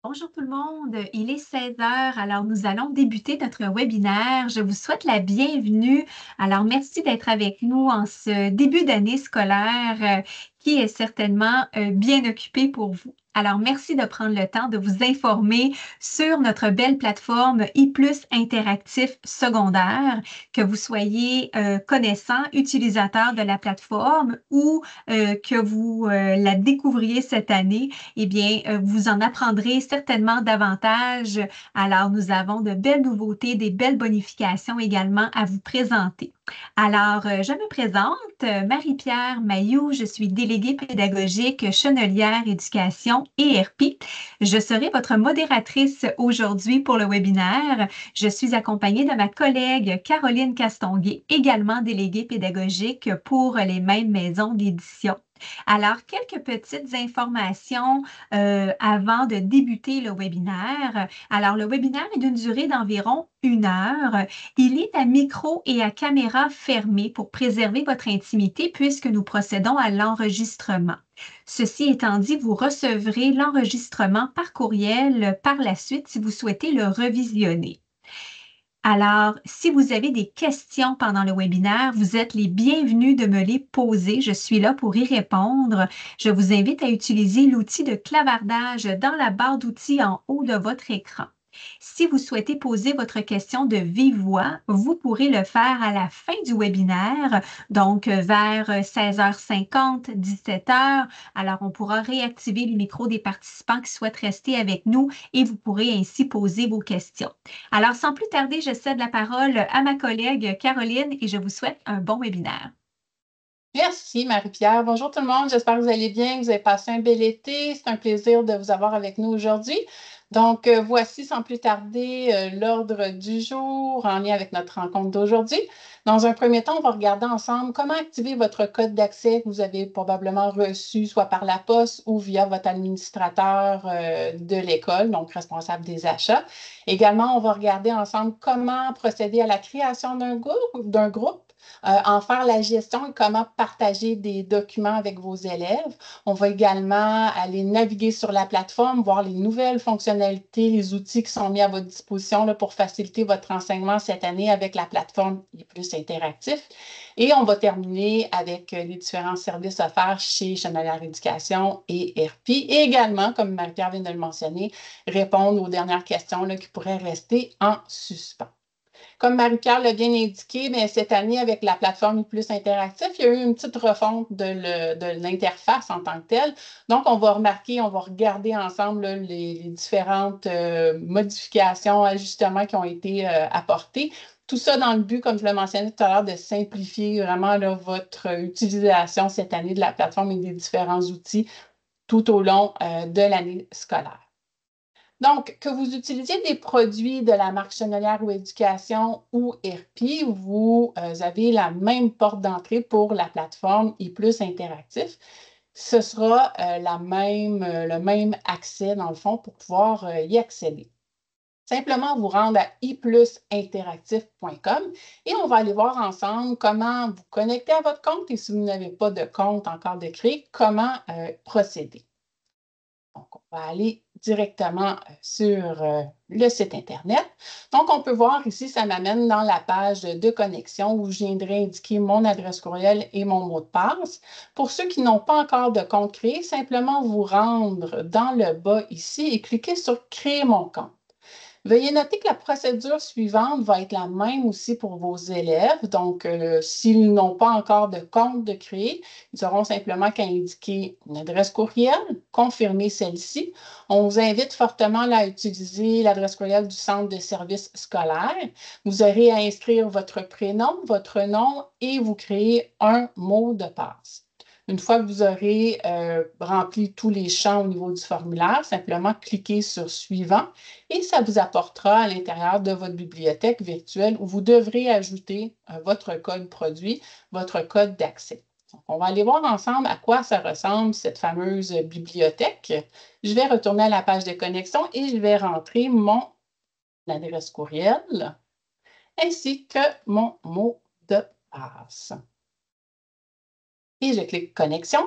Bonjour tout le monde, il est 16 heures, alors nous allons débuter notre webinaire. Je vous souhaite la bienvenue. Alors merci d'être avec nous en ce début d'année scolaire qui est certainement bien occupé pour vous. Alors merci de prendre le temps de vous informer sur notre belle plateforme iPlus Interactif secondaire, que vous soyez connaissant, utilisateur de la plateforme ou que vous la découvriez cette année. Eh bien, vous en apprendrez certainement davantage. Alors, nous avons de belles nouveautés, des belles bonifications également à vous présenter. Alors, je me présente, Marie-Pierre Mailloux, je suis déléguée pédagogique Chenelière Éducation ERP. Je serai votre modératrice aujourd'hui pour le webinaire. Je suis accompagnée de ma collègue Caroline Castonguay, également déléguée pédagogique pour les mêmes maisons d'édition. Alors, quelques petites informations avant de débuter le webinaire. Alors, le webinaire est d'une durée d'environ 1 heure. Il est à micro et à caméra fermée pour préserver votre intimité puisque nous procédons à l'enregistrement. Ceci étant dit, vous recevrez l'enregistrement par courriel par la suite si vous souhaitez le revisionner. Alors, si vous avez des questions pendant le webinaire, vous êtes les bienvenus de me les poser. Je suis là pour y répondre. Je vous invite à utiliser l'outil de clavardage dans la barre d'outils en haut de votre écran. Si vous souhaitez poser votre question de vive voix, vous pourrez le faire à la fin du webinaire, donc vers 16h50, 17h. Alors, on pourra réactiver les micros des participants qui souhaitent rester avec nous et vous pourrez ainsi poser vos questions. Alors, sans plus tarder, je cède la parole à ma collègue Caroline et je vous souhaite un bon webinaire. Merci Marie-Pierre. Bonjour tout le monde. J'espère que vous allez bien, que vous avez passé un bel été. C'est un plaisir de vous avoir avec nous aujourd'hui. Donc, voici sans plus tarder l'ordre du jour en lien avec notre rencontre d'aujourd'hui. Dans un premier temps, on va regarder ensemble comment activer votre code d'accès que vous avez probablement reçu soit par la poste ou via votre administrateur de l'école, donc responsable des achats. Également, on va regarder ensemble comment procéder à la création d'un groupe. En faire la gestion et comment partager des documents avec vos élèves. On va également aller naviguer sur la plateforme, voir les nouvelles fonctionnalités, les outils qui sont mis à votre disposition là, pour faciliter votre enseignement cette année avec la plateforme iPlus Interactif. Et on va terminer avec les différents services offerts chez Chenelière Éducation et ERP. Et également, comme Marie-Pierre vient de le mentionner, répondre aux dernières questions là, qui pourraient rester en suspens. Comme Marie-Pierre l'a bien indiqué, mais cette année, avec la plateforme Plus Interactif, il y a eu une petite refonte de l'interface en tant que telle. Donc, on va regarder ensemble là, les différentes modifications, ajustements qui ont été apportés. Tout ça dans le but, comme je le mentionnais tout à l'heure, de simplifier vraiment là, votre utilisation cette année de la plateforme et des différents outils tout au long de l'année scolaire. Donc, que vous utilisiez des produits de la marque Chenelière ou Éducation ou ERP, vous avez la même porte d'entrée pour la plateforme iPlus Interactif. Ce sera le même accès, dans le fond, pour pouvoir y accéder. Simplement vous rendre à iplusinteractif.com et on va aller voir ensemble comment vous connecter à votre compte et si vous n'avez pas de compte encore de créer, comment procéder. Donc, on va aller directement sur le site Internet. Donc, on peut voir ici, ça m'amène dans la page de connexion où je viendrai indiquer mon adresse courriel et mon mot de passe. Pour ceux qui n'ont pas encore de compte créé, simplement vous rendre dans le bas ici et cliquer sur Créer mon compte. Veuillez noter que la procédure suivante va être la même aussi pour vos élèves. Donc, s'ils n'ont pas encore de compte de créer, ils auront simplement qu'à indiquer une adresse courriel, confirmer celle-ci. On vous invite fortement là, à utiliser l'adresse courriel du centre de services scolaires. Vous aurez à inscrire votre prénom, votre nom et vous créez un mot de passe. Une fois que vous aurez rempli tous les champs au niveau du formulaire, simplement cliquez sur Suivant et ça vous apportera à l'intérieur de votre bibliothèque virtuelle où vous devrez ajouter votre code produit, votre code d'accès. On va aller voir ensemble à quoi ça ressemble, cette fameuse bibliothèque. Je vais retourner à la page de connexion et je vais rentrer mon adresse courriel ainsi que mon mot de passe. Et je clique Connexion.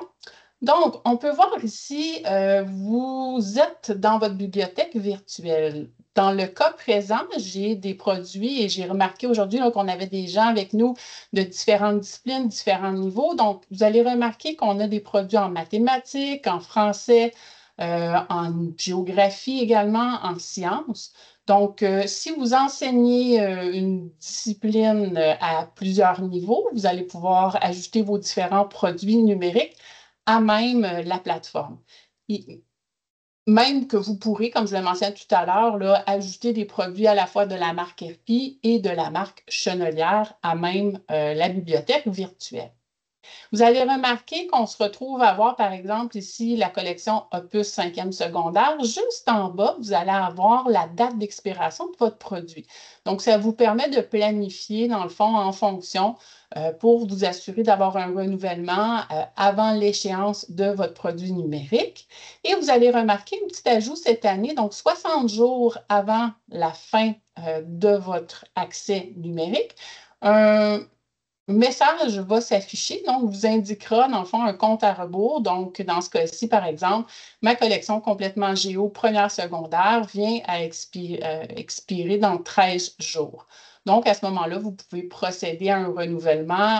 Donc, on peut voir ici, vous êtes dans votre bibliothèque virtuelle. Dans le cas présent, j'ai des produits et j'ai remarqué aujourd'hui qu'on avait des gens avec nous de différentes disciplines, différents niveaux. Donc, vous allez remarquer qu'on a des produits en mathématiques, en français, en géographie également, en sciences. Donc, si vous enseignez une discipline à plusieurs niveaux, vous allez pouvoir ajouter vos différents produits numériques à même la plateforme. Même que vous pourrez, comme je le mentionnais tout à l'heure, ajouter des produits à la fois de la marque RP et de la marque Chenelière à même la bibliothèque virtuelle. Vous allez remarquer qu'on se retrouve à voir, par exemple, ici, la collection Opus 5e secondaire. Juste en bas, vous allez avoir la date d'expiration de votre produit. Donc, ça vous permet de planifier, dans le fond, en fonction pour vous assurer d'avoir un renouvellement avant l'échéance de votre produit numérique. Et vous allez remarquer un petit ajout cette année, donc 60 jours avant la fin de votre accès numérique. Le message va s'afficher, donc vous indiquera dans le fond un compte à rebours. Donc, dans ce cas-ci, par exemple, ma collection complètement géo première secondaire vient à expirer dans 13 jours. Donc, à ce moment-là, vous pouvez procéder à un renouvellement,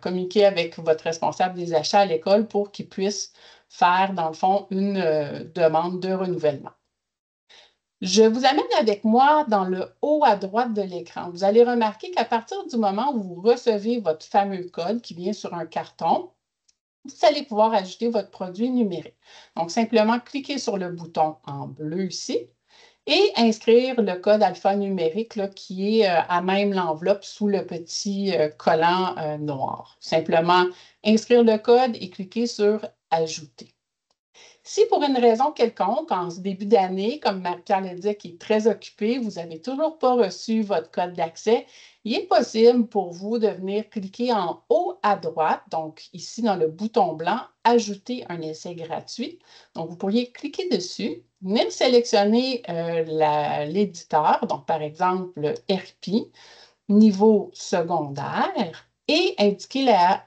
communiquer avec votre responsable des achats à l'école pour qu'il puisse faire, dans le fond, une demande de renouvellement. Je vous amène avec moi dans le haut à droite de l'écran. Vous allez remarquer qu'à partir du moment où vous recevez votre fameux code qui vient sur un carton, vous allez pouvoir ajouter votre produit numérique. Donc, simplement cliquez sur le bouton en bleu ici et inscrire le code alphanumérique là, qui est à même l'enveloppe sous le petit collant noir. Simplement inscrire le code et cliquer sur Ajouter. Si pour une raison quelconque, en ce début d'année, comme Marie-Pierre le dit, qui est très occupée, vous n'avez toujours pas reçu votre code d'accès, il est possible pour vous de venir cliquer en haut à droite, donc ici dans le bouton blanc, Ajouter un essai gratuit. Donc, vous pourriez cliquer dessus, venir sélectionner l'éditeur, donc par exemple RP, niveau secondaire, et indiquer la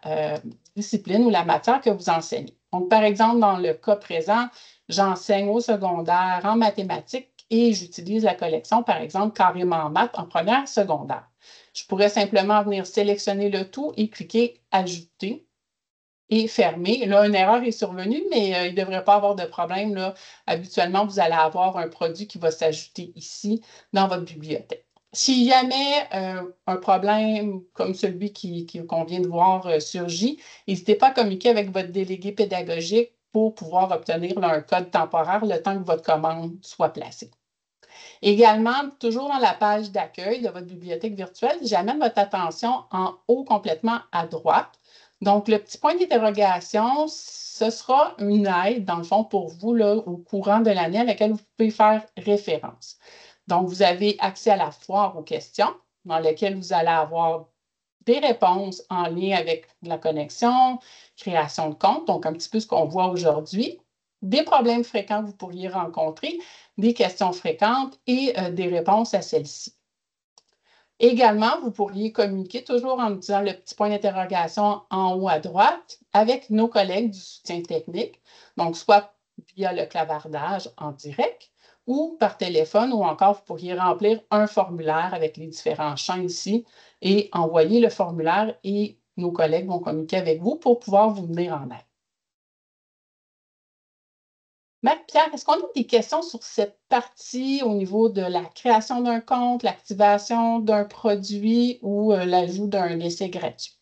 discipline ou la matière que vous enseignez. Donc, par exemple, dans le cas présent, j'enseigne au secondaire en mathématiques et j'utilise la collection, par exemple, carrément en maths en première secondaire. Je pourrais simplement venir sélectionner le tout et cliquer Ajouter et fermer. Là, une erreur est survenue, mais il ne devrait pas avoir de problème. Là. Habituellement, vous allez avoir un produit qui va s'ajouter ici dans votre bibliothèque. Si jamais un problème comme celui qu'on vient de voir surgit, n'hésitez pas à communiquer avec votre délégué pédagogique pour pouvoir obtenir là, un code temporaire le temps que votre commande soit placée. Également, toujours dans la page d'accueil de votre bibliothèque virtuelle, j'amène votre attention en haut complètement à droite. Donc, le petit point d'interrogation, ce sera une aide, dans le fond, pour vous là, au courant de l'année à laquelle vous pouvez faire référence. Donc, vous avez accès à la foire aux questions, dans laquelle vous allez avoir des réponses en lien avec la connexion, création de compte, donc un petit peu ce qu'on voit aujourd'hui, des problèmes fréquents que vous pourriez rencontrer, des questions fréquentes et des réponses à celles-ci. Également, vous pourriez communiquer toujours en utilisant le petit point d'interrogation en haut à droite avec nos collègues du soutien technique, donc soit via le clavardage en direct ou par téléphone ou encore vous pourriez remplir un formulaire avec les différents champs ici et envoyer le formulaire et nos collègues vont communiquer avec vous pour pouvoir vous venir en aide. Marie-Pierre, est-ce qu'on a des questions sur cette partie au niveau de la création d'un compte, l'activation d'un produit ou l'ajout d'un essai gratuit?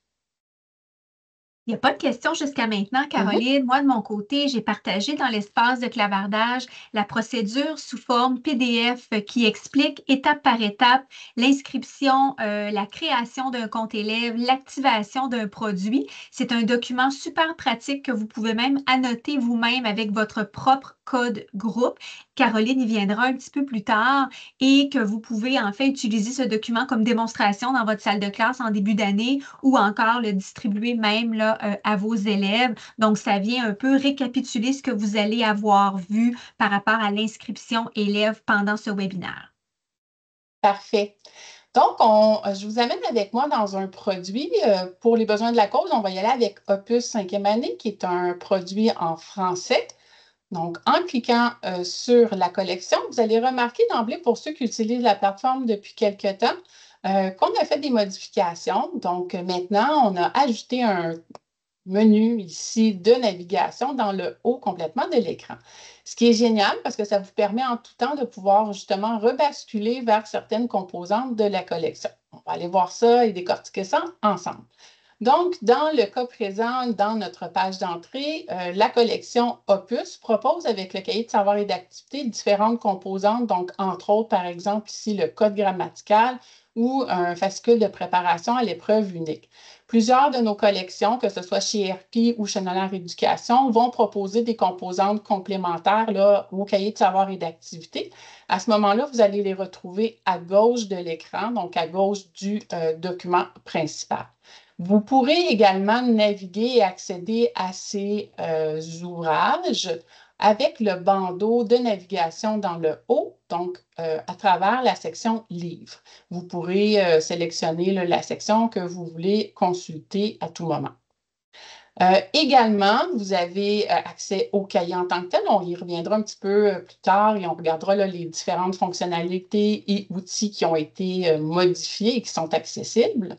Il n'y a pas de question jusqu'à maintenant, Caroline. Moi, de mon côté, j'ai partagé dans l'espace de clavardage la procédure sous forme PDF qui explique étape par étape l'inscription, la création d'un compte élève, l'activation d'un produit. C'est un document super pratique que vous pouvez même annoter vous-même avec votre propre code groupe. Caroline y viendra un petit peu plus tard et que vous pouvez en fait utiliser ce document comme démonstration dans votre salle de classe en début d'année ou encore le distribuer même là, à vos élèves. Donc, ça vient un peu récapituler ce que vous allez avoir vu par rapport à l'inscription élève pendant ce webinaire. Parfait. Donc, je vous amène avec moi dans un produit pour les besoins de la cause. On va y aller avec Opus 5e année, qui est un produit en français. Donc, en cliquant sur la collection, vous allez remarquer d'emblée, pour ceux qui utilisent la plateforme depuis quelque temps, qu'on a fait des modifications. Donc, maintenant, on a ajouté un menu ici de navigation dans le haut complètement de l'écran. Ce qui est génial parce que ça vous permet en tout temps de pouvoir justement rebasculer vers certaines composantes de la collection. On va aller voir ça et décortiquer ça ensemble. Donc, dans le cas présent, dans notre page d'entrée, la collection Opus propose avec le cahier de savoir et d'activité différentes composantes, donc entre autres, par exemple, ici, le code grammatical ou un fascicule de préparation à l'épreuve unique. Plusieurs de nos collections, que ce soit chez RP ou chez Nolaire Éducation, vont proposer des composantes complémentaires là, au cahier de savoir et d'activité. À ce moment-là, vous allez les retrouver à gauche de l'écran, donc à gauche du document principal. Vous pourrez également naviguer et accéder à ces ouvrages avec le bandeau de navigation dans le haut, donc à travers la section Livres. Vous pourrez sélectionner là, la section que vous voulez consulter à tout moment. Également, vous avez accès au cahier en tant que tel. On y reviendra un petit peu plus tard et on regardera là, les différentes fonctionnalités et outils qui ont été modifiés et qui sont accessibles.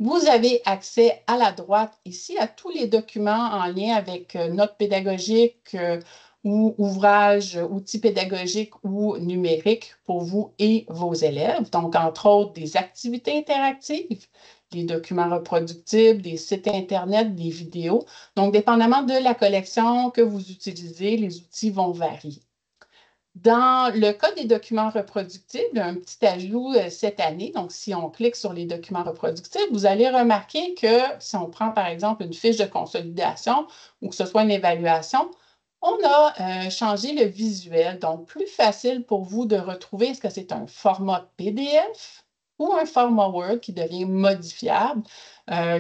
Vous avez accès à la droite ici à tous les documents en lien avec notes pédagogiques ou ouvrages, outils pédagogiques ou numériques pour vous et vos élèves. Donc, entre autres, des activités interactives, des documents reproductibles, des sites Internet, des vidéos. Donc, dépendamment de la collection que vous utilisez, les outils vont varier. Dans le cas des documents reproductibles, un petit ajout cette année, donc si on clique sur les documents reproductibles, vous allez remarquer que si on prend par exemple une fiche de consolidation ou que ce soit une évaluation, on a changé le visuel, donc plus facile pour vous de retrouver est-ce que c'est un format PDF ou un format Word qui devient modifiable,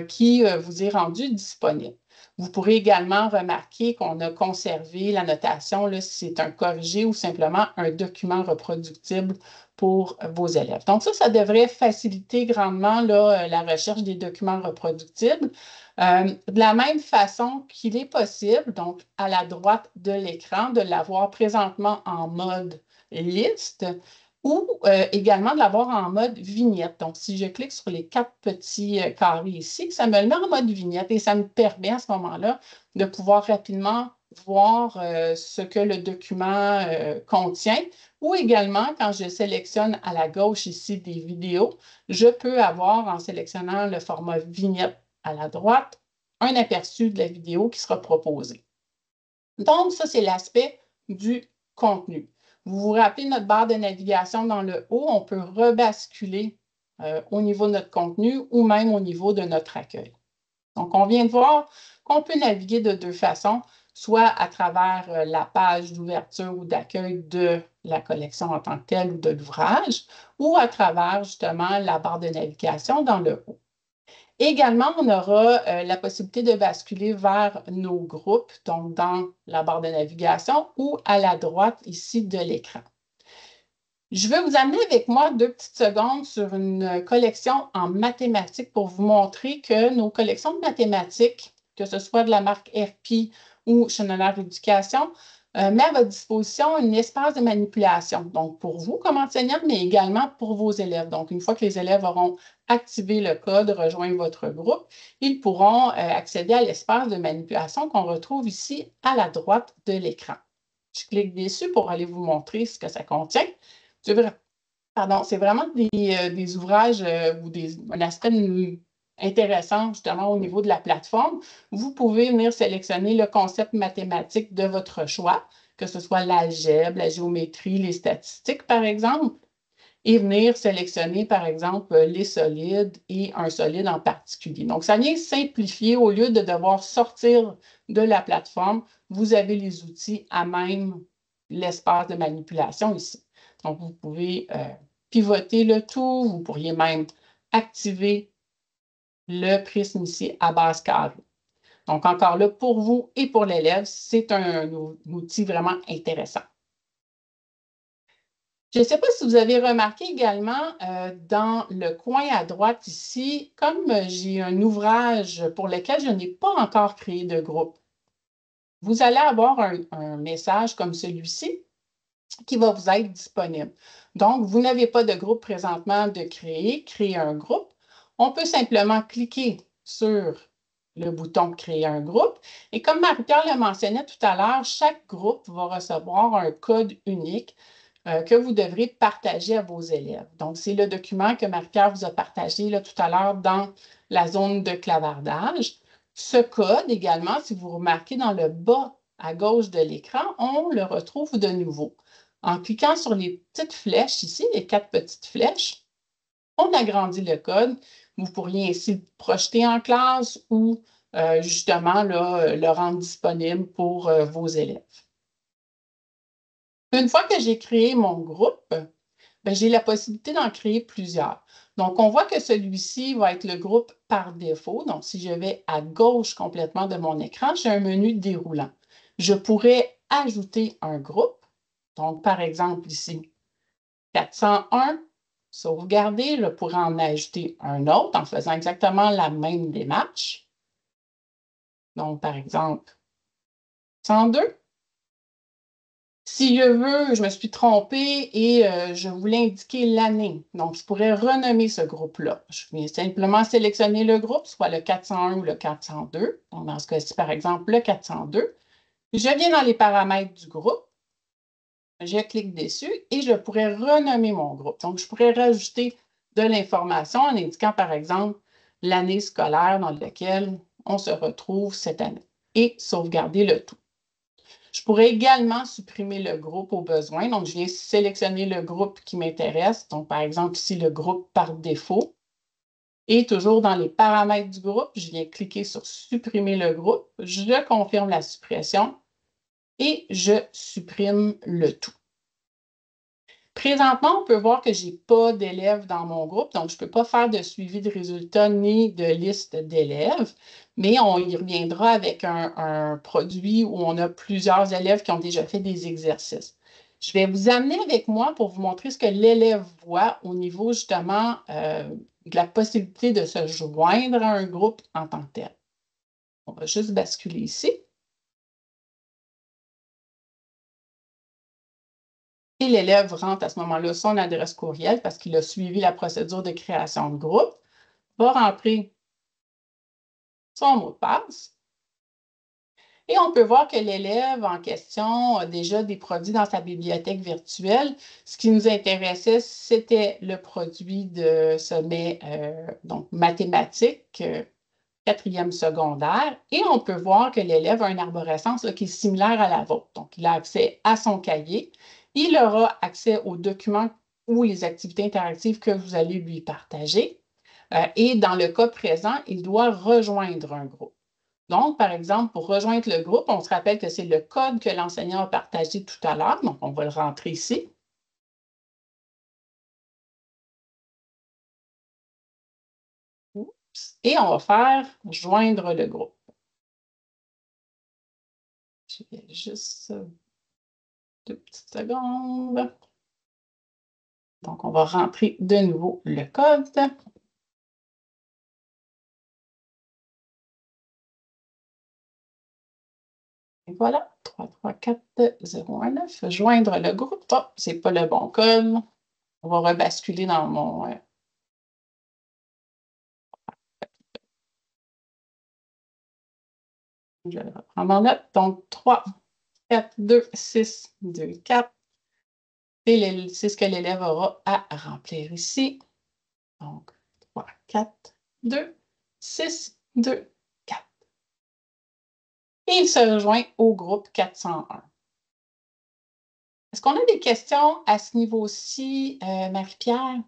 qui vous est rendu disponible. Vous pourrez également remarquer qu'on a conservé la notation là, si c'est un corrigé ou simplement un document reproductible pour vos élèves. Donc ça devrait faciliter grandement là, la recherche des documents reproductibles. De la même façon qu'il est possible, donc à la droite de l'écran, de l'avoir présentement en mode liste ou également de l'avoir en mode vignette. Donc, si je clique sur les 4 petits carrés ici, ça me le met en mode vignette et ça me permet à ce moment-là de pouvoir rapidement voir ce que le document contient ou également, quand je sélectionne à la gauche ici des vidéos, je peux avoir, en sélectionnant le format vignette à la droite, un aperçu de la vidéo qui sera proposée. Donc, ça, c'est l'aspect du contenu. Vous vous rappelez notre barre de navigation dans le haut, on peut rebasculer au niveau de notre contenu ou même au niveau de notre accueil. Donc, on vient de voir qu'on peut naviguer de deux façons, soit à travers la page d'ouverture ou d'accueil de la collection en tant que telle ou de l'ouvrage, ou à travers justement la barre de navigation dans le haut. Également, on aura la possibilité de basculer vers nos groupes, donc dans la barre de navigation ou à la droite ici de l'écran. Je vais vous amener avec moi 2 petites secondes sur une collection en mathématiques pour vous montrer que nos collections de mathématiques, que ce soit de la marque RP ou Nolaire Éducation, met à votre disposition un espace de manipulation. Donc, pour vous comme enseignant, mais également pour vos élèves. Donc, une fois que les élèves auront activé le code, rejoint votre groupe, ils pourront accéder à l'espace de manipulation qu'on retrouve ici à la droite de l'écran. Je clique dessus pour aller vous montrer ce que ça contient. C'est vraiment des ouvrages ou un aspect intéressant justement au niveau de la plateforme. Vous pouvez venir sélectionner le concept mathématique de votre choix, que ce soit l'algèbre, la géométrie, les statistiques, par exemple, et venir sélectionner, par exemple, les solides et un solide en particulier. Donc, ça vient simplifier au lieu de devoir sortir de la plateforme. Vous avez les outils à même l'espace de manipulation ici. Donc, vous pouvez pivoter le tout. Vous pourriez même activer le prisme ici à base carrée. Donc, encore là, pour vous et pour l'élève, c'est un outil vraiment intéressant. Je ne sais pas si vous avez remarqué également dans le coin à droite ici, comme j'ai un ouvrage pour lequel je n'ai pas encore créé de groupe, vous allez avoir un message comme celui-ci qui va vous être disponible. Donc, vous n'avez pas de groupe présentement de créer un groupe. On peut simplement cliquer sur le bouton Créer un groupe. Et comme Marie-Pierre le mentionnait tout à l'heure, chaque groupe va recevoir un code unique que vous devrez partager à vos élèves. Donc, c'est le document que Marie-Pierre vous a partagé là, tout à l'heure dans la zone de clavardage. Ce code également, si vous remarquez dans le bas à gauche de l'écran, on le retrouve de nouveau. En cliquant sur les petites flèches ici, les 4 petites flèches, on agrandit le code. Vous pourriez ainsi le projeter en classe ou justement là, le rendre disponible pour vos élèves. Une fois que j'ai créé mon groupe, ben, j'ai la possibilité d'en créer plusieurs. Donc, on voit que celui-ci va être le groupe par défaut. Donc, si je vais à gauche complètement de mon écran, j'ai un menu déroulant. Je pourrais ajouter un groupe. Donc, par exemple, ici, 401, sauvegarder. Je pourrais en ajouter un autre en faisant exactement la même démarche. Donc, par exemple, 102. Si je veux, je me suis trompée et je voulais indiquer l'année. Donc, je pourrais renommer ce groupe-là. Je viens simplement sélectionner le groupe, soit le 401 ou le 402. Donc, dans ce cas-ci, par exemple, le 402. Je viens dans les paramètres du groupe. Je clique dessus et je pourrais renommer mon groupe. Donc, je pourrais rajouter de l'information en indiquant, par exemple, l'année scolaire dans laquelle on se retrouve cette année et sauvegarder le tout. Je pourrais également supprimer le groupe au besoin. Donc, je viens sélectionner le groupe qui m'intéresse. Donc, par exemple, ici, le groupe par défaut. Et toujours dans les paramètres du groupe, je viens cliquer sur supprimer le groupe. Je confirme la suppression et je supprime le tout. Présentement, on peut voir que je n'ai pas d'élèves dans mon groupe, donc je ne peux pas faire de suivi de résultats ni de liste d'élèves, mais on y reviendra avec un produit où on a plusieurs élèves qui ont déjà fait des exercices. Je vais vous amener avec moi pour vous montrer ce que l'élève voit au niveau justement de la possibilité de se joindre à un groupe en tant que tel. On va juste basculer ici. Et l'élève rentre à ce moment-là son adresse courriel parce qu'il a suivi la procédure de création de groupe, va rentrer son mot de passe. Et on peut voir que l'élève en question a déjà des produits dans sa bibliothèque virtuelle. Ce qui nous intéressait, c'était le produit de sommet donc mathématiques, quatrième secondaire. Et on peut voir que l'élève a une arborescence là, qui est similaire à la vôtre. Donc, il a accès à son cahier. Il aura accès aux documents ou les activités interactives que vous allez lui partager. Et dans le cas présent, il doit rejoindre un groupe. Donc, par exemple, pour rejoindre le groupe, on se rappelle que c'est le code que l'enseignant a partagé tout à l'heure. Donc, on va le rentrer ici. Oups. Et on va faire joindre le groupe. Je vais juste 2 petites secondes. Donc, on va rentrer de nouveau le code. Et voilà, 334-019. Joindre le groupe. Oh, ce n'est pas le bon code. On va rebasculer dans mon... je vais le reprendre en note. Donc, 3, 4, 2, 6, 2, 4. C'est ce que l'élève aura à remplir ici. Donc, 3, 4, 2, 6, 2, 4. Et il se rejoint au groupe 401. Est-ce qu'on a des questions à ce niveau-ci, Marie-Pierre?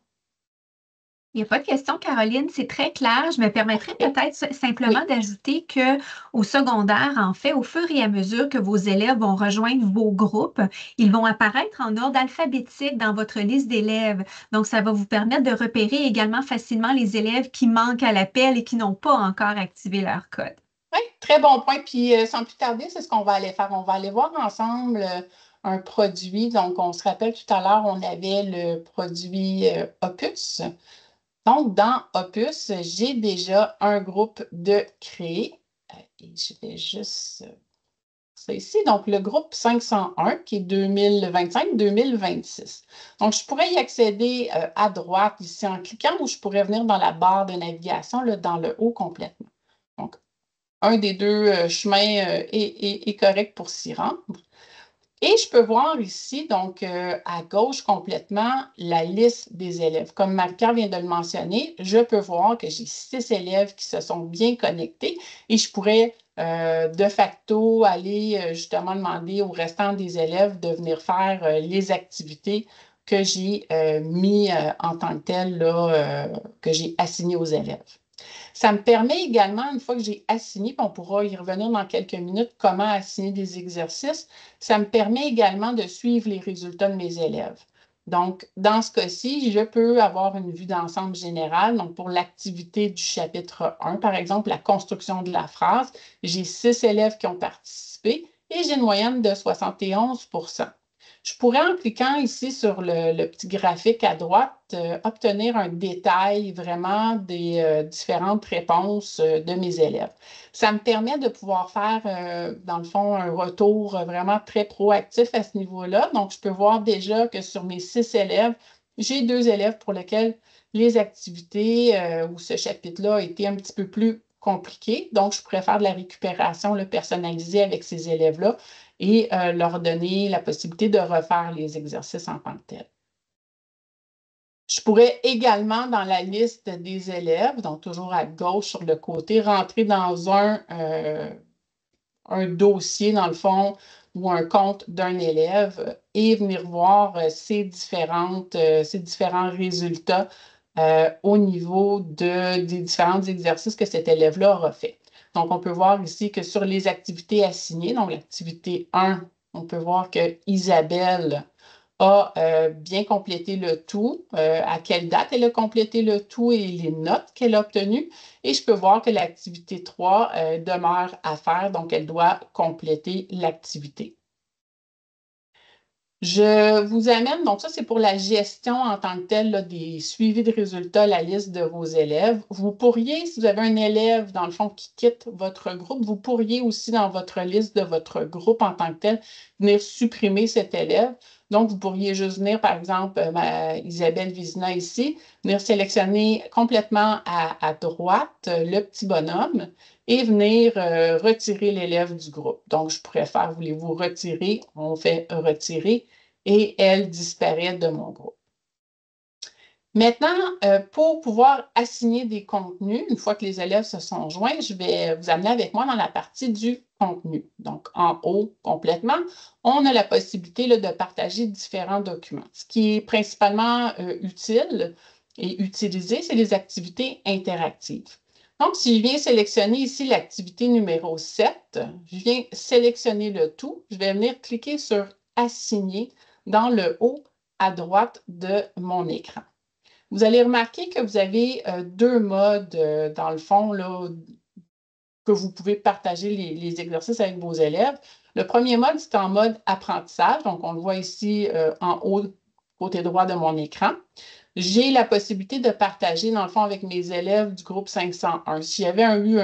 Il n'y a pas de question, Caroline, c'est très clair. Je me permettrais peut-être simplement d'ajouter qu'au secondaire, en fait, au fur et à mesure que vos élèves vont rejoindre vos groupes, ils vont apparaître en ordre alphabétique dans votre liste d'élèves. Donc, ça va vous permettre de repérer également facilement les élèves qui manquent à l'appel et qui n'ont pas encore activé leur code. Oui, très bon point. Puis, sans plus tarder, c'est ce qu'on va aller faire. On va aller voir ensemble un produit. Donc, on se rappelle tout à l'heure, on avait le produit Opus. Donc, dans Opus, j'ai déjà un groupe de créé. Et je vais juste ça ici. Donc, le groupe 501 qui est 2025-2026. Donc, je pourrais y accéder à droite ici en cliquant ou je pourrais venir dans la barre de navigation là, dans le haut complètement. Donc, un des deux chemins est correct pour s'y rendre. Et je peux voir ici, donc à gauche complètement, la liste des élèves. Comme Marie-Pierre vient de le mentionner, je peux voir que j'ai 6 élèves qui se sont bien connectés et je pourrais de facto aller justement demander au restant des élèves de venir faire les activités que j'ai mis en tant que telles, là, que j'ai assignées aux élèves. Ça me permet également, une fois que j'ai assigné, puis on pourra y revenir dans quelques minutes, comment assigner des exercices, ça me permet également de suivre les résultats de mes élèves. Donc, dans ce cas-ci, je peux avoir une vue d'ensemble générale. Donc, pour l'activité du chapitre 1, par exemple, la construction de la phrase, j'ai 6 élèves qui ont participé et j'ai une moyenne de 71 %. Je pourrais, en cliquant ici sur le petit graphique à droite, obtenir un détail vraiment des différentes réponses de mes élèves. Ça me permet de pouvoir faire, dans le fond, un retour vraiment très proactif à ce niveau-là. Donc, je peux voir déjà que sur mes 6 élèves, j'ai 2 élèves pour lesquels les activités ou ce chapitre-là a été un petit peu plus compliqué. Donc, je pourrais faire de la récupération personnalisée avec ces élèves-là et leur donner la possibilité de refaire les exercices en tant que tels. Je pourrais également, dans la liste des élèves, donc toujours à gauche sur le côté, rentrer dans un dossier, dans le fond, ou un compte d'un élève et venir voir ces différents résultats au niveau des différents exercices que cet élève-là aura fait. Donc, on peut voir ici que sur les activités assignées, donc l'activité 1, on peut voir que Isabelle a bien complété le tout, à quelle date elle a complété le tout et les notes qu'elle a obtenues. Et je peux voir que l'activité 3 demeure à faire, donc elle doit compléter l'activité. Je vous amène, donc ça c'est pour la gestion en tant que telle là, des suivis de résultats, la liste de vos élèves. Vous pourriez, si vous avez un élève dans le fond qui quitte votre groupe, vous pourriez aussi dans votre liste de votre groupe en tant que tel venir supprimer cet élève. Donc, vous pourriez juste venir, par exemple, Isabelle Vizina ici, venir sélectionner complètement à droite le petit bonhomme et venir retirer l'élève du groupe. Donc, je pourrais faire, voulez-vous retirer? On fait retirer et elle disparaît de mon groupe. Maintenant, pour pouvoir assigner des contenus, une fois que les élèves se sont joints, je vais vous amener avec moi dans la partie du contenu. Donc, en haut, complètement, on a la possibilité là, de partager différents documents. Ce qui est principalement utile et utilisé, c'est les activités interactives. Donc, si je viens sélectionner ici l'activité numéro 7, je viens sélectionner le tout, je vais venir cliquer sur « Assigner » dans le haut à droite de mon écran. Vous allez remarquer que vous avez deux modes, dans le fond, là, que vous pouvez partager les exercices avec vos élèves. Le premier mode, c'est en mode apprentissage. Donc, on le voit ici en haut, côté droit de mon écran. J'ai la possibilité de partager, dans le fond, avec mes élèves du groupe 501. S'il y avait eu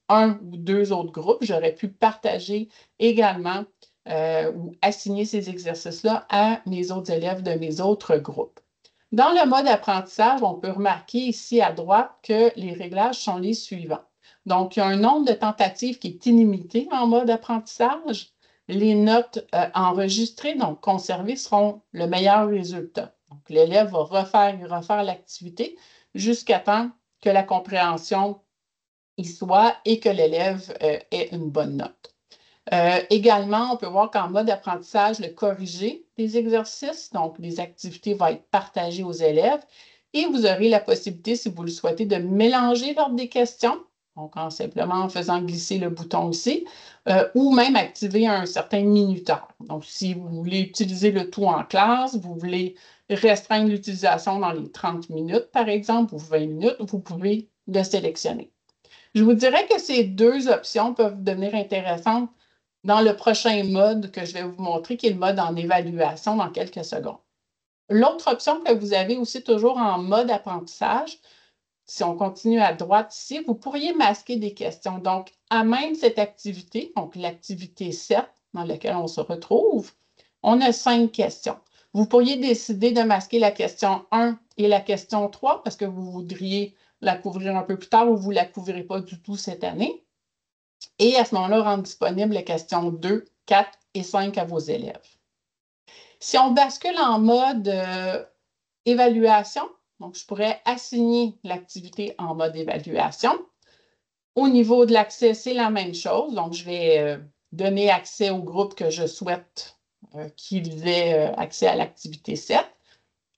un ou deux autres groupes, j'aurais pu partager également ou assigner ces exercices-là à mes autres élèves de mes autres groupes. Dans le mode apprentissage, on peut remarquer ici à droite que les réglages sont les suivants. Donc, il y a un nombre de tentatives qui est illimité en mode apprentissage. Les notes enregistrées, donc conservées, seront le meilleur résultat. Donc, l'élève va refaire et refaire l'activité jusqu'à temps que la compréhension y soit et que l'élève ait une bonne note. Également, on peut voir qu'en mode apprentissage, le corriger des exercices, donc les activités vont être partagées aux élèves et vous aurez la possibilité, si vous le souhaitez, de mélanger l'ordre des questions, donc simplement en faisant glisser le bouton ici, ou même activer un certain minuteur. Donc, si vous voulez utiliser le tout en classe, vous voulez restreindre l'utilisation dans les 30 minutes, par exemple, ou 20 minutes, vous pouvez le sélectionner. Je vous dirais que ces deux options peuvent devenir intéressantes dans le prochain mode que je vais vous montrer, qui est le mode en évaluation dans quelques secondes. L'autre option que vous avez aussi toujours en mode apprentissage, si on continue à droite ici, vous pourriez masquer des questions. Donc, à même cette activité, donc l'activité 7 dans laquelle on se retrouve, on a 5 questions. Vous pourriez décider de masquer la question 1 et la question 3 parce que vous voudriez la couvrir un peu plus tard ou vous ne la couvrirez pas du tout cette année. Et à ce moment-là, rendre disponibles les questions 2, 4 et 5 à vos élèves. Si on bascule en mode évaluation, donc je pourrais assigner l'activité en mode évaluation. Au niveau de l'accès, c'est la même chose. Donc, je vais donner accès au groupe que je souhaite qu'il ait accès à l'activité 7.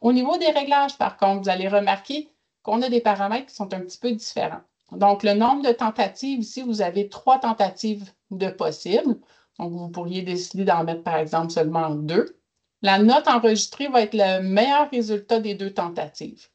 Au niveau des réglages, par contre, vous allez remarquer qu'on a des paramètres qui sont un petit peu différents. Donc, le nombre de tentatives, ici, vous avez 3 tentatives de possibles. Donc, vous pourriez décider d'en mettre, par exemple, seulement 2. La note enregistrée va être le meilleur résultat des 2 tentatives.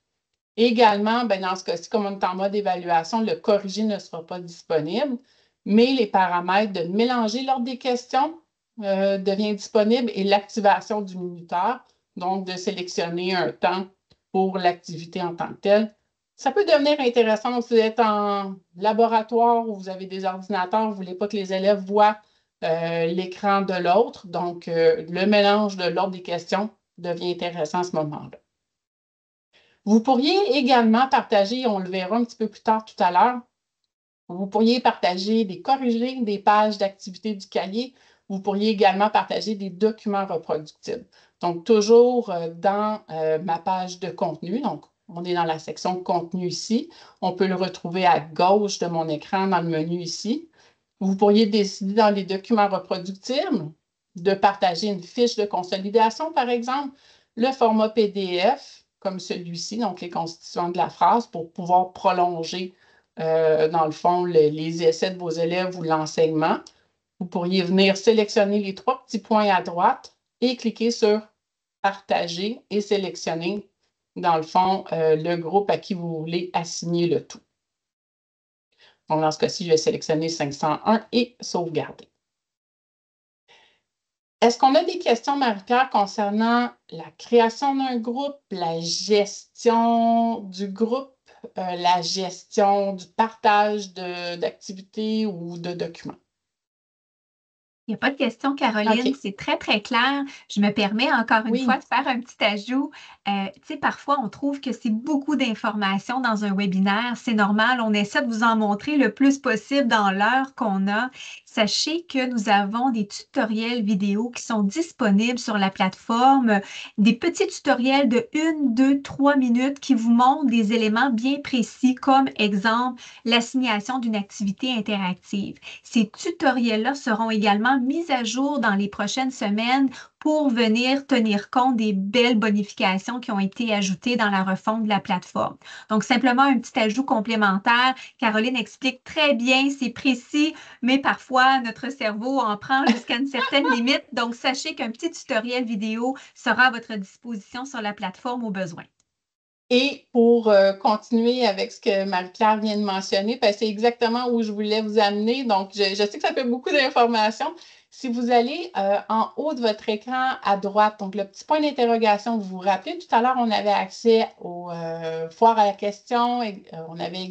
Également, dans ce cas-ci, comme on est en mode évaluation, le corrigé ne sera pas disponible, mais les paramètres de mélanger l'ordre des questions devient disponible et l'activation du minuteur, donc de sélectionner un temps pour l'activité en tant que telle. Ça peut devenir intéressant si vous êtes en laboratoire ou vous avez des ordinateurs, vous ne voulez pas que les élèves voient l'écran de l'autre. Donc, le mélange de l'ordre des questions devient intéressant à ce moment-là. Vous pourriez également partager, on le verra un petit peu plus tard tout à l'heure, vous pourriez partager des corrigés, des pages d'activité du cahier. Vous pourriez également partager des documents reproductibles. Donc, toujours dans ma page de contenu. Donc, on est dans la section contenu ici. On peut le retrouver à gauche de mon écran dans le menu ici. Vous pourriez décider dans les documents reproductibles de partager une fiche de consolidation, par exemple, le format PDF, comme celui-ci, donc les constituants de la phrase, pour pouvoir prolonger dans le fond, les essais de vos élèves ou l'enseignement. Vous pourriez venir sélectionner les 3 petits points à droite et cliquer sur « Partager » et sélectionner, dans le fond, le groupe à qui vous voulez assigner le tout. Donc, dans ce cas-ci, je vais sélectionner 501 et sauvegarder. Est-ce qu'on a des questions, Marie-Pierre, concernant la création d'un groupe, la gestion du groupe, la gestion du partage d'activités ou de documents? Il n'y a pas de question, Caroline. OK. C'est très, très clair. Je me permets encore une fois Oui. de faire un petit ajout. Parfois, on trouve que c'est beaucoup d'informations dans un webinaire. C'est normal. On essaie de vous en montrer le plus possible dans l'heure qu'on a. Sachez que nous avons des tutoriels vidéo qui sont disponibles sur la plateforme, des petits tutoriels de 1, 2, 3 minutes qui vous montrent des éléments bien précis, comme exemple, l'assignation d'une activité interactive. Ces tutoriels-là seront également mis à jour dans les prochaines semaines pour venir tenir compte des belles bonifications qui ont été ajoutées dans la refonte de la plateforme. Donc, simplement un petit ajout complémentaire. Caroline explique très bien, c'est précis, mais parfois, notre cerveau en prend jusqu'à une certaine limite. Donc, sachez qu'un petit tutoriel vidéo sera à votre disposition sur la plateforme au besoin. Et pour continuer avec ce que Marie-Pierre vient de mentionner, c'est exactement où je voulais vous amener. Donc, je sais que ça fait beaucoup d'informations. Si vous allez en haut de votre écran à droite, donc le petit point d'interrogation, vous vous rappelez, tout à l'heure, on avait accès aux foires à la question, et, on avait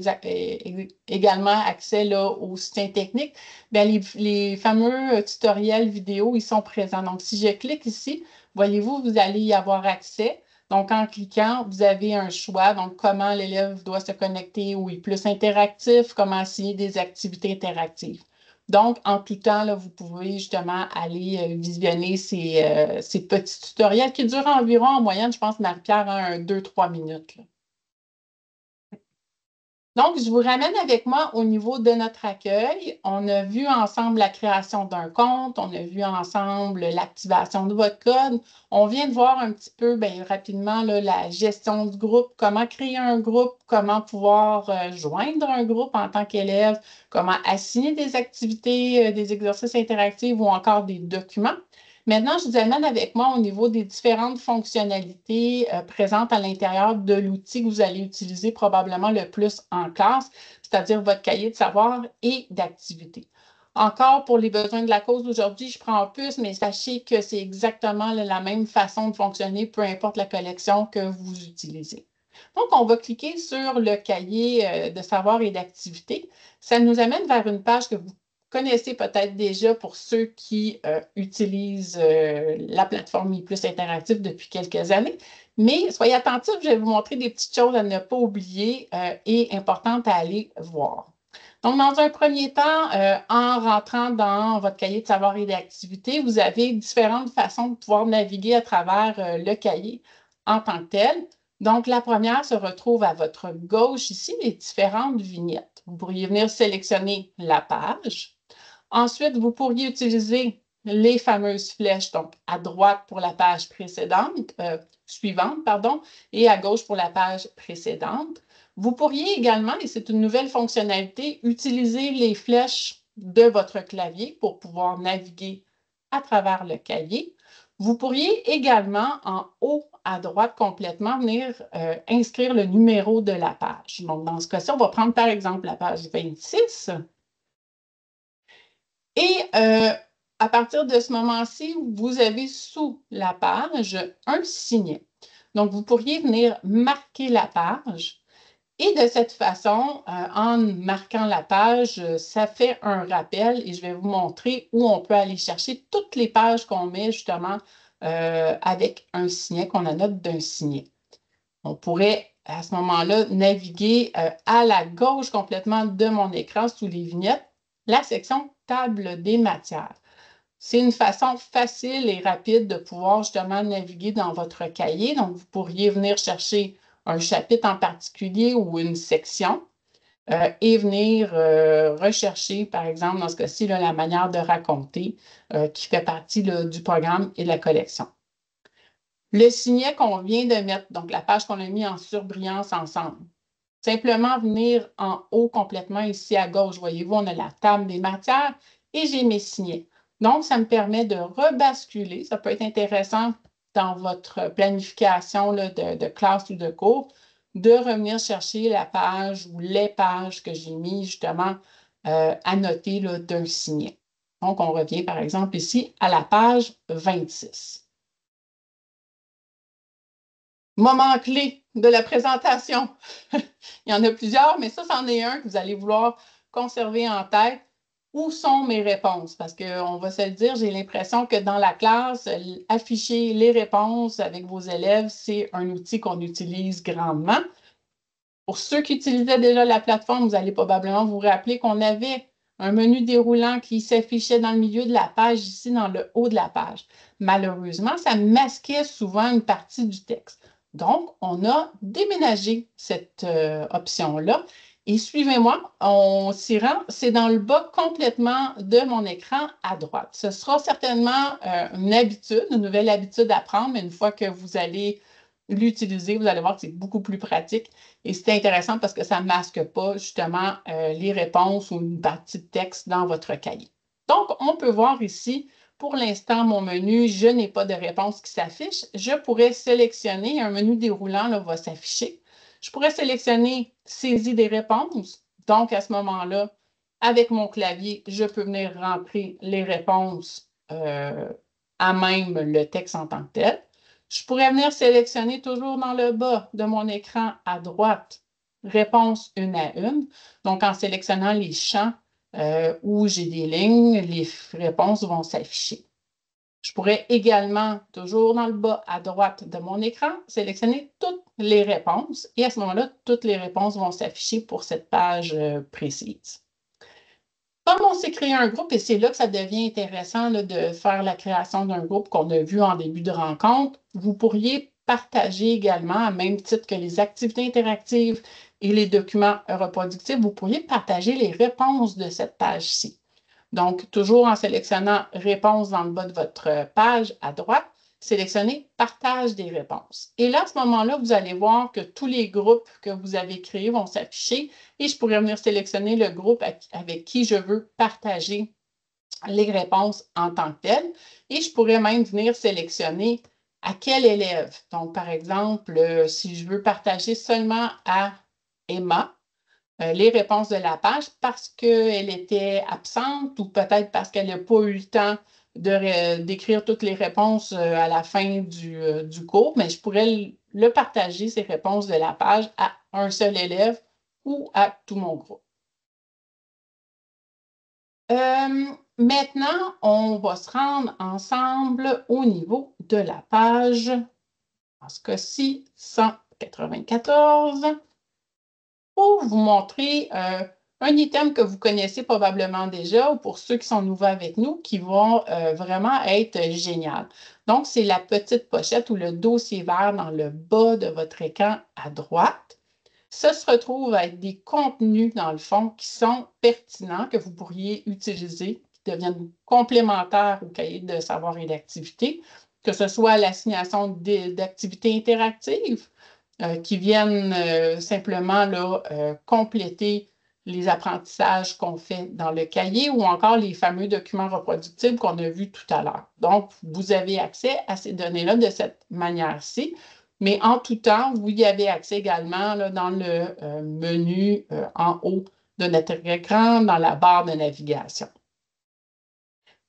également accès là, au soutien technique. Bien, les fameux tutoriels vidéo, ils sont présents. Donc, si je clique ici, voyez-vous, vous allez y avoir accès. Donc, en cliquant, vous avez un choix. Donc, comment l'élève doit se connecter, ou est plus interactif, comment assigner des activités interactives. Donc, en tout temps, là, vous pouvez justement aller visionner ces petits tutoriels qui durent environ, en moyenne, je pense, Marie-Pierre, 2-3 minutes. Là. Donc, je vous ramène avec moi au niveau de notre accueil. On a vu ensemble la création d'un compte, on a vu ensemble l'activation de votre code. On vient de voir un petit peu rapidement là, la gestion du groupe, comment créer un groupe, comment pouvoir joindre un groupe en tant qu'élève, comment assigner des activités, des exercices interactifs ou encore des documents. Maintenant, je vous amène avec moi au niveau des différentes fonctionnalités présentes à l'intérieur de l'outil que vous allez utiliser probablement le plus en classe, c'est-à-dire votre cahier de savoir et d'activités. Encore pour les besoins de la cause d'aujourd'hui, je prends un puce, mais sachez que c'est exactement la même façon de fonctionner, peu importe la collection que vous utilisez. Donc, on va cliquer sur le cahier de savoir et d'activité. Ça nous amène vers une page que vous connaissez peut-être déjà pour ceux qui utilisent la plateforme ePlus Interactive depuis quelques années. Mais soyez attentifs, je vais vous montrer des petites choses à ne pas oublier et importantes à aller voir. Donc, dans un premier temps, en rentrant dans votre cahier de savoir et d'activité, vous avez différentes façons de pouvoir naviguer à travers le cahier en tant que tel. Donc, la première se retrouve à votre gauche ici, les différentes vignettes. Vous pourriez venir sélectionner la page. Ensuite, vous pourriez utiliser les fameuses flèches, donc à droite pour la page suivante, pardon, et à gauche pour la page précédente. Vous pourriez également, et c'est une nouvelle fonctionnalité, utiliser les flèches de votre clavier pour pouvoir naviguer à travers le cahier. Vous pourriez également, en haut à droite complètement, venir inscrire le numéro de la page. Donc, dans ce cas-ci, on va prendre par exemple la page 26. Et à partir de ce moment-ci, vous avez sous la page un signet. Donc, vous pourriez venir marquer la page. Et de cette façon, en marquant la page, ça fait un rappel et je vais vous montrer où on peut aller chercher toutes les pages qu'on met justement avec un signet, qu'on annote d'un signet. On pourrait à ce moment-là naviguer à la gauche complètement de mon écran sous les vignettes, la section table des matières. C'est une façon facile et rapide de pouvoir justement naviguer dans votre cahier. Donc, vous pourriez venir chercher un chapitre en particulier ou une section et venir rechercher, par exemple, dans ce cas-ci, la manière de raconter qui fait partie du programme et de la collection. Le signet qu'on vient de mettre, donc la page qu'on a mis en surbrillance ensemble, simplement venir en haut complètement ici à gauche. Voyez-vous, on a la table des matières et j'ai mes signets. Donc, ça me permet de rebasculer. Ça peut être intéressant dans votre planification de classe ou de cours, de revenir chercher la page ou les pages que j'ai mis justement annotées d'un signet. Donc, on revient par exemple ici à la page 26. Moment clé de la présentation. Il y en a plusieurs, mais ça, c'en est un que vous allez vouloir conserver en tête. Où sont mes réponses? Parce qu'on va se le dire, j'ai l'impression que dans la classe, afficher les réponses avec vos élèves, c'est un outil qu'on utilise grandement. Pour ceux qui utilisaient déjà la plateforme, vous allez probablement vous rappeler qu'on avait un menu déroulant qui s'affichait dans le milieu de la page, ici dans le haut de la page. Malheureusement, ça masquait souvent une partie du texte. Donc, on a déménagé cette option-là. Et suivez-moi, on s'y rend. C'est dans le bas complètement de mon écran à droite. Ce sera certainement une habitude, une nouvelle habitude à prendre, mais une fois que vous allez l'utiliser, vous allez voir que c'est beaucoup plus pratique. Et c'est intéressant parce que ça ne masque pas justement les réponses ou une partie de texte dans votre cahier. Donc, on peut voir ici, pour l'instant, mon menu, je n'ai pas de réponse qui s'affiche. Je pourrais sélectionner, un menu déroulant là, va s'afficher. Je pourrais sélectionner saisie des réponses. Donc, à ce moment-là, avec mon clavier, je peux venir rentrer les réponses à même le texte en tant que tel. Je pourrais venir sélectionner toujours dans le bas de mon écran à droite, réponse une à une. Donc, en sélectionnant les champs où j'ai des lignes, les réponses vont s'afficher. Je pourrais également, toujours dans le bas à droite de mon écran, sélectionner toutes les réponses et à ce moment-là, toutes les réponses vont s'afficher pour cette page précise. Comme on s'est créé un groupe, et c'est là que ça devient intéressant là, de faire la création d'un groupe qu'on a vu en début de rencontre, vous pourriez partager également, à même titre que les activités interactives et les documents reproductifs, vous pourriez partager les réponses de cette page-ci. Donc, toujours en sélectionnant Réponses dans le bas de votre page à droite, sélectionnez Partage des réponses. Et là, à ce moment-là, vous allez voir que tous les groupes que vous avez créés vont s'afficher et je pourrais venir sélectionner le groupe avec qui je veux partager les réponses en tant que tel. Et je pourrais même venir sélectionner à quel élève. Donc, par exemple, si je veux partager seulement à Emma, les réponses de la page parce qu'elle était absente ou peut-être parce qu'elle n'a pas eu le temps d'écrire toutes les réponses à la fin du cours, mais je pourrais le partager, ces réponses de la page, à un seul élève ou à tout mon groupe. Maintenant, on va se rendre ensemble au niveau de la page, en ce cas-ci, 194, pour vous montrer un item que vous connaissez probablement déjà ou pour ceux qui sont nouveaux avec nous, qui vont vraiment être génial. Donc, c'est la petite pochette ou le dossier vert dans le bas de votre écran à droite. Ça se retrouve à être des contenus, dans le fond, qui sont pertinents, que vous pourriez utiliser, qui deviennent complémentaires au cahier de savoir et d'activité, que ce soit l'assignation d'activités interactives qui viennent simplement là, compléter les apprentissages qu'on fait dans le cahier ou encore les fameux documents reproductibles qu'on a vus tout à l'heure. Donc, vous avez accès à ces données-là de cette manière-ci. Mais en tout temps, vous y avez accès également là, dans le menu en haut de notre écran, dans la barre de navigation.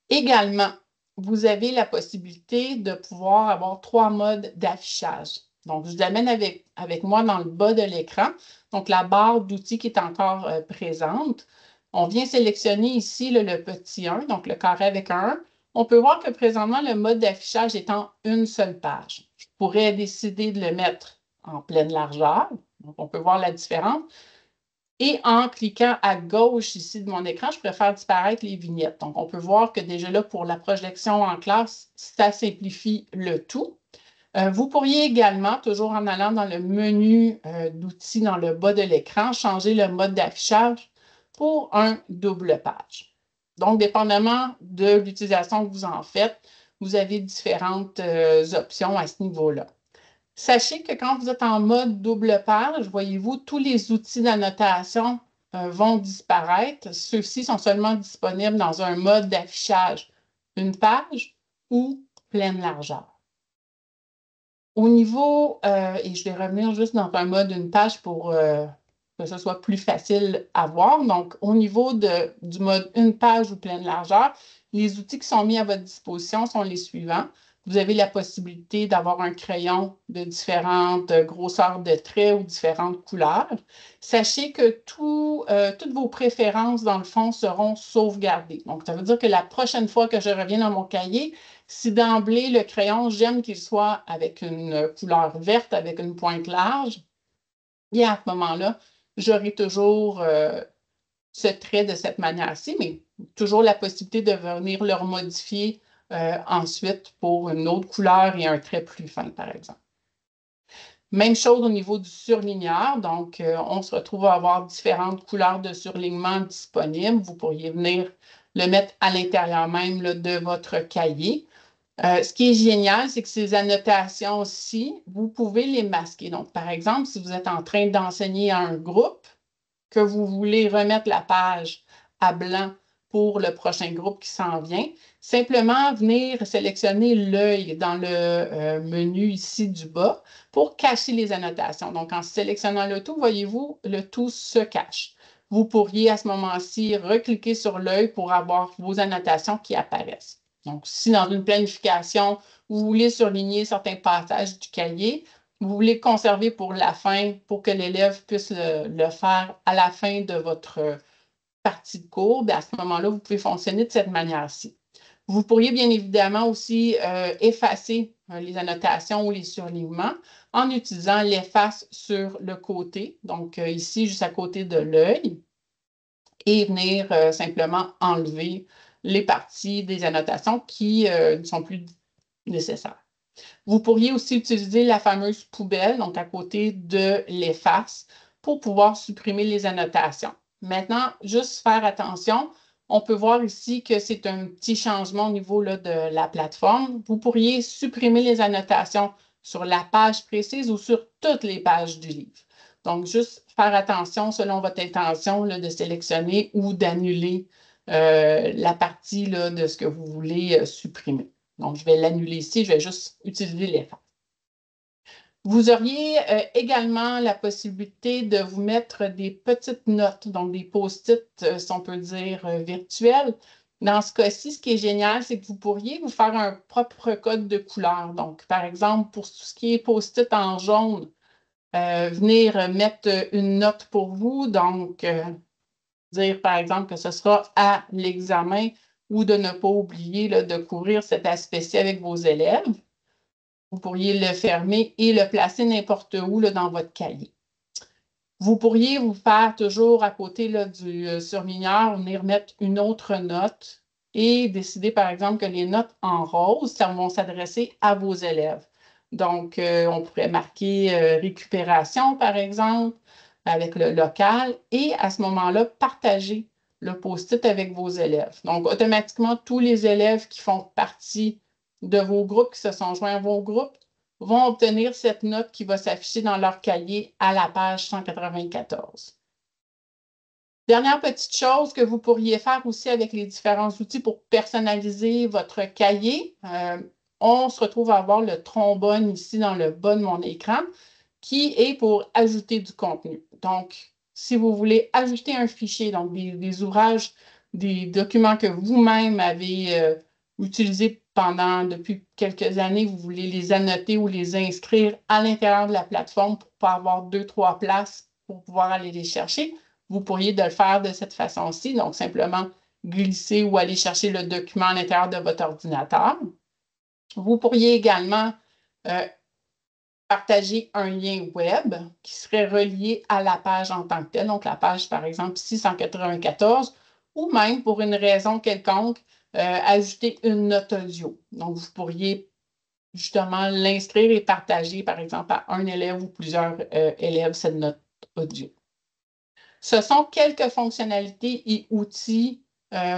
Également, vous avez la possibilité de pouvoir avoir 3 modes d'affichage. Donc, je vous amène avec moi dans le bas de l'écran. Donc, la barre d'outils qui est encore présente. On vient sélectionner ici le petit 1, donc le carré avec un 1. On peut voir que présentement, le mode d'affichage est en une seule page. Je pourrais décider de le mettre en pleine largeur. Donc, on peut voir la différence. Et en cliquant à gauche ici de mon écran, je préfère disparaître les vignettes. Donc, on peut voir que déjà là, pour la projection en classe, ça simplifie le tout. Vous pourriez également, toujours en allant dans le menu d'outils dans le bas de l'écran, changer le mode d'affichage pour un double page. Donc, dépendamment de l'utilisation que vous en faites, vous avez différentes options à ce niveau-là. Sachez que quand vous êtes en mode double page, voyez-vous, tous les outils d'annotation vont disparaître. Ceux-ci sont seulement disponibles dans un mode d'affichage, une page ou pleine largeur. Au niveau, et je vais revenir juste dans un mode une page pour que ce soit plus facile à voir. Donc, au niveau du mode une page ou pleine largeur, les outils qui sont mis à votre disposition sont les suivants. Vous avez la possibilité d'avoir un crayon de différentes grosseurs de traits ou différentes couleurs. Sachez que toutes vos préférences, dans le fond, seront sauvegardées. Donc, ça veut dire que la prochaine fois que je reviens dans mon cahier, si d'emblée, le crayon, j'aime qu'il soit avec une couleur verte, avec une pointe large, bien à ce moment-là, j'aurai toujours ce trait de cette manière-ci, mais toujours la possibilité de venir le modifier ensuite pour une autre couleur et un trait plus fin, par exemple. Même chose au niveau du surligneur. Donc, on se retrouve à avoir différentes couleurs de surlignement disponibles. Vous pourriez venir le mettre à l'intérieur même là, de votre cahier. Ce qui est génial, c'est que ces annotations-ci, vous pouvez les masquer. Donc, par exemple, si vous êtes en train d'enseigner à un groupe, que vous voulez remettre la page à blanc pour le prochain groupe qui s'en vient, simplement venir sélectionner l'œil dans le menu ici du bas pour cacher les annotations. Donc, en sélectionnant le tout, voyez-vous, le tout se cache. Vous pourriez à ce moment-ci recliquer sur l'œil pour avoir vos annotations qui apparaissent. Donc, si dans une planification, vous voulez surligner certains passages du cahier, vous voulez conserver pour la fin, pour que l'élève puisse le faire à la fin de votre partie de cours, bien, à ce moment-là, vous pouvez fonctionner de cette manière-ci. Vous pourriez bien évidemment aussi effacer les annotations ou les surlignements en utilisant l'efface sur le côté, donc ici, juste à côté de l'œil, et venir simplement enlever les parties des annotations qui ne sont plus nécessaires. Vous pourriez aussi utiliser la fameuse poubelle, donc à côté de l'efface, pour pouvoir supprimer les annotations. Maintenant, juste faire attention, on peut voir ici que c'est un petit changement au niveau là, de la plateforme. Vous pourriez supprimer les annotations sur la page précise ou sur toutes les pages du livre. Donc, juste faire attention selon votre intention là, de sélectionner ou d'annuler la partie là, de ce que vous voulez supprimer. Donc, je vais l'annuler ici, je vais juste utiliser l'efface. Vous auriez également la possibilité de vous mettre des petites notes, donc des post-it, si on peut dire, virtuels. Dans ce cas-ci, ce qui est génial, c'est que vous pourriez vous faire un propre code de couleur. Donc, par exemple, pour tout ce qui est post-it en jaune, venir mettre une note pour vous. Donc, dire, par exemple, que ce sera à l'examen ou de ne pas oublier là, de couvrir cet aspect-ci avec vos élèves. Vous pourriez le fermer et le placer n'importe où là, dans votre cahier. Vous pourriez vous faire toujours à côté là, du surligneur, venir mettre une autre note et décider, par exemple, que les notes en rose, ça vont s'adresser à vos élèves. Donc, on pourrait marquer récupération, par exemple, avec le local et à ce moment-là, partager le post-it avec vos élèves. Donc, automatiquement, tous les élèves qui font partie de vos groupes, qui se sont joints à vos groupes, vont obtenir cette note qui va s'afficher dans leur cahier à la page 194. Dernière petite chose que vous pourriez faire aussi avec les différents outils pour personnaliser votre cahier. On se retrouve à avoir le trombone ici dans le bas de mon écran qui est pour ajouter du contenu. Donc, si vous voulez ajouter un fichier, donc des ouvrages, des documents que vous-même avez utilisés depuis quelques années, vous voulez les annoter ou les inscrire à l'intérieur de la plateforme pour pas avoir 2, 3 places pour pouvoir aller les chercher, vous pourriez le faire de cette façon-ci, donc simplement glisser ou aller chercher le document à l'intérieur de votre ordinateur. Vous pourriez également partager un lien web qui serait relié à la page en tant que telle, donc la page, par exemple, 694, ou même pour une raison quelconque, ajouter une note audio. Donc, vous pourriez justement l'inscrire et partager, par exemple, à un élève ou plusieurs élèves cette note audio. Ce sont quelques fonctionnalités et outils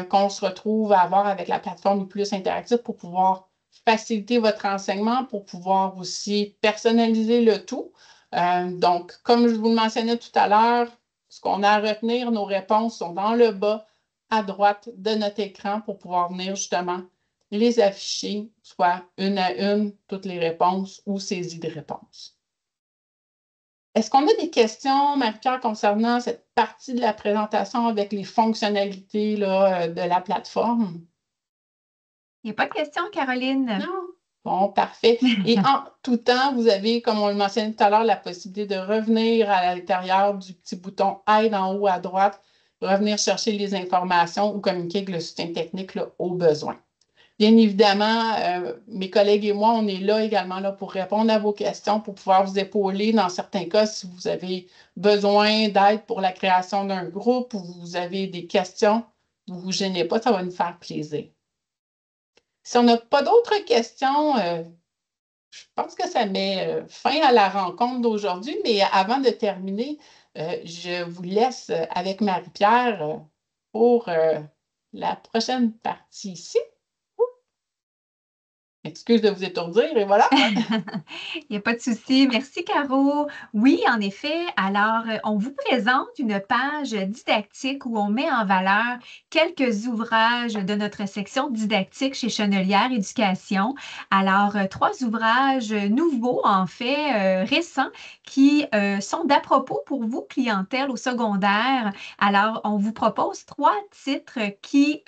qu'on se retrouve à avoir avec la plateforme Plus Interactive pour pouvoir faciliter votre enseignement, pour pouvoir aussi personnaliser le tout. Donc, comme je vous le mentionnais tout à l'heure, ce qu'on a à retenir, nos réponses sont dans le bas à droite de notre écran pour pouvoir venir justement les afficher, soit une à une, toutes les réponses ou saisies de réponses. Est-ce qu'on a des questions, Marie-Pierre, concernant cette partie de la présentation avec les fonctionnalités là, de la plateforme? Il n'y a pas de question, Caroline. Non? Bon, parfait. Et en tout temps, vous avez, comme on le mentionnait tout à l'heure, la possibilité de revenir à l'intérieur du petit bouton Aide en haut à droite, revenir chercher les informations ou communiquer avec le soutien technique là, au besoin. Bien évidemment, mes collègues et moi, on est là également là, pour répondre à vos questions, pour pouvoir vous épauler dans certains cas si vous avez besoin d'aide pour la création d'un groupe ou vous avez des questions, vous ne vous gênez pas, ça va nous faire plaisir. Si on n'a pas d'autres questions, je pense que ça met fin à la rencontre d'aujourd'hui, mais avant de terminer, je vous laisse avec Marie-Pierre pour la prochaine partie ici. Excuse de vous étourdir, et voilà. Il n'y a pas de souci. Merci, Caro. Oui, en effet. Alors, on vous présente une page didactique où on met en valeur quelques ouvrages de notre section didactique chez Chenelière Éducation. Alors, 3 ouvrages nouveaux, en fait, récents, qui sont d'à propos pour vous, clientèle au secondaire. Alors, on vous propose 3 titres qui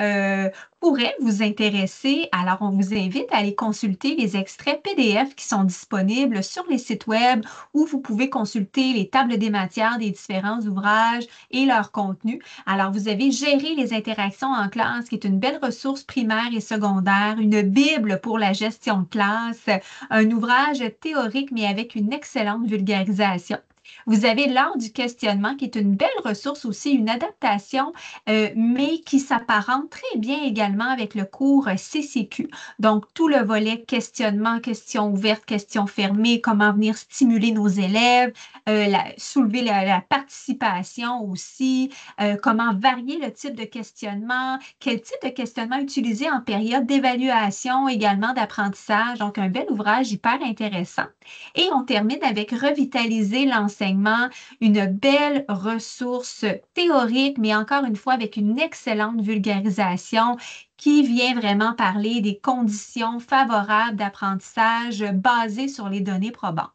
pourrait vous intéresser. Alors, on vous invite à aller consulter les extraits PDF qui sont disponibles sur les sites web où vous pouvez consulter les tables des matières des différents ouvrages et leur contenu. Alors, vous avez Gérer les interactions en classe, qui est une belle ressource primaire et secondaire, une Bible pour la gestion de classe, un ouvrage théorique, mais avec une excellente vulgarisation. Vous avez L'art du questionnement, qui est une belle ressource aussi, une adaptation, mais qui s'apparente très bien également avec le cours CCQ. Donc, tout le volet questionnement, questions ouvertes, questions fermées, comment venir stimuler nos élèves, soulever la participation aussi, comment varier le type de questionnement, quel type de questionnement utiliser en période d'évaluation également d'apprentissage. Donc, un bel ouvrage hyper intéressant. Et on termine avec Revitaliser l'enseignement, une belle ressource théorique, mais encore une fois avec une excellente vulgarisation qui vient vraiment parler des conditions favorables d'apprentissage basées sur les données probantes.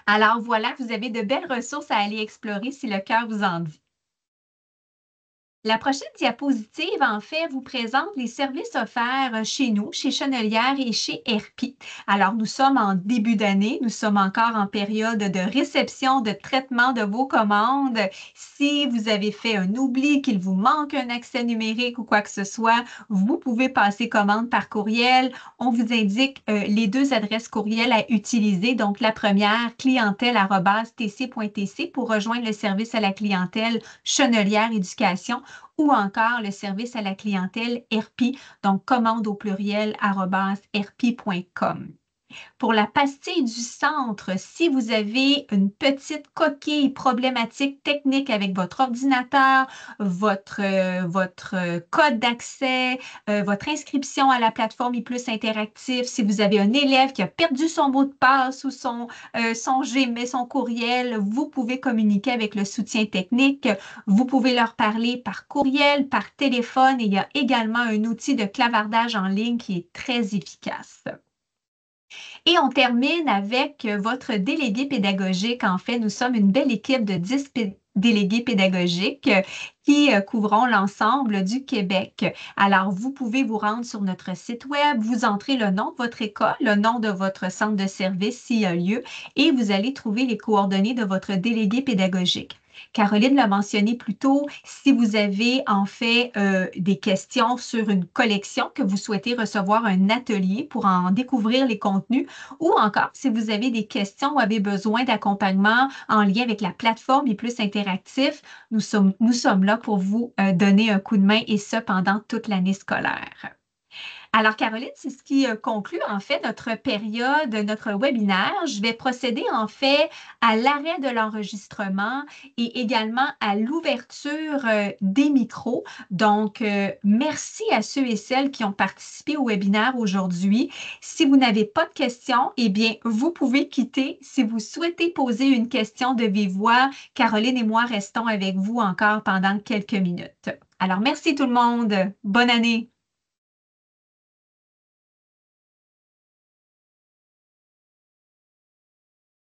Alors voilà, vous avez de belles ressources à aller explorer si le cœur vous en dit. La prochaine diapositive, en fait, vous présente les services offerts chez nous, chez Chenelière et chez RP. Alors, nous sommes en début d'année, nous sommes encore en période de réception, de traitement de vos commandes. Si vous avez fait un oubli, qu'il vous manque un accès numérique ou quoi que ce soit, vous pouvez passer commande par courriel. On vous indique les deux adresses courriel à utiliser. Donc, la première, clientèle@tc.tc pour rejoindre le service à la clientèle Chenelière Éducation ou encore le service à la clientèle RP, donc commande au pluriel @rp.com. Pour la pastille du centre, si vous avez une petite coquille problématique technique avec votre ordinateur, votre code d'accès, votre inscription à la plateforme ePlus Interactif, si vous avez un élève qui a perdu son mot de passe ou son Gmail, son courriel, vous pouvez communiquer avec le soutien technique. Vous pouvez leur parler par courriel, par téléphone et il y a également un outil de clavardage en ligne qui est très efficace. Et on termine avec votre délégué pédagogique. En fait, nous sommes une belle équipe de 10 délégués pédagogiques qui couvront l'ensemble du Québec. Alors, vous pouvez vous rendre sur notre site web, vous entrez le nom de votre école, le nom de votre centre de service s'il y a lieu, et vous allez trouver les coordonnées de votre délégué pédagogique. Caroline l'a mentionné plus tôt, si vous avez en fait des questions sur une collection que vous souhaitez recevoir un atelier pour en découvrir les contenus ou encore si vous avez des questions ou avez besoin d'accompagnement en lien avec la plateforme ePlus Interactif, nous sommes là pour vous donner un coup de main et ce pendant toute l'année scolaire. Alors, Caroline, c'est ce qui conclut en fait notre période, notre webinaire. Je vais procéder en fait à l'arrêt de l'enregistrement et également à l'ouverture des micros. Donc, merci à ceux et celles qui ont participé au webinaire aujourd'hui. Si vous n'avez pas de questions, eh bien, vous pouvez quitter. Si vous souhaitez poser une question de vive voix, Caroline et moi restons avec vous encore pendant quelques minutes. Alors, merci tout le monde. Bonne année.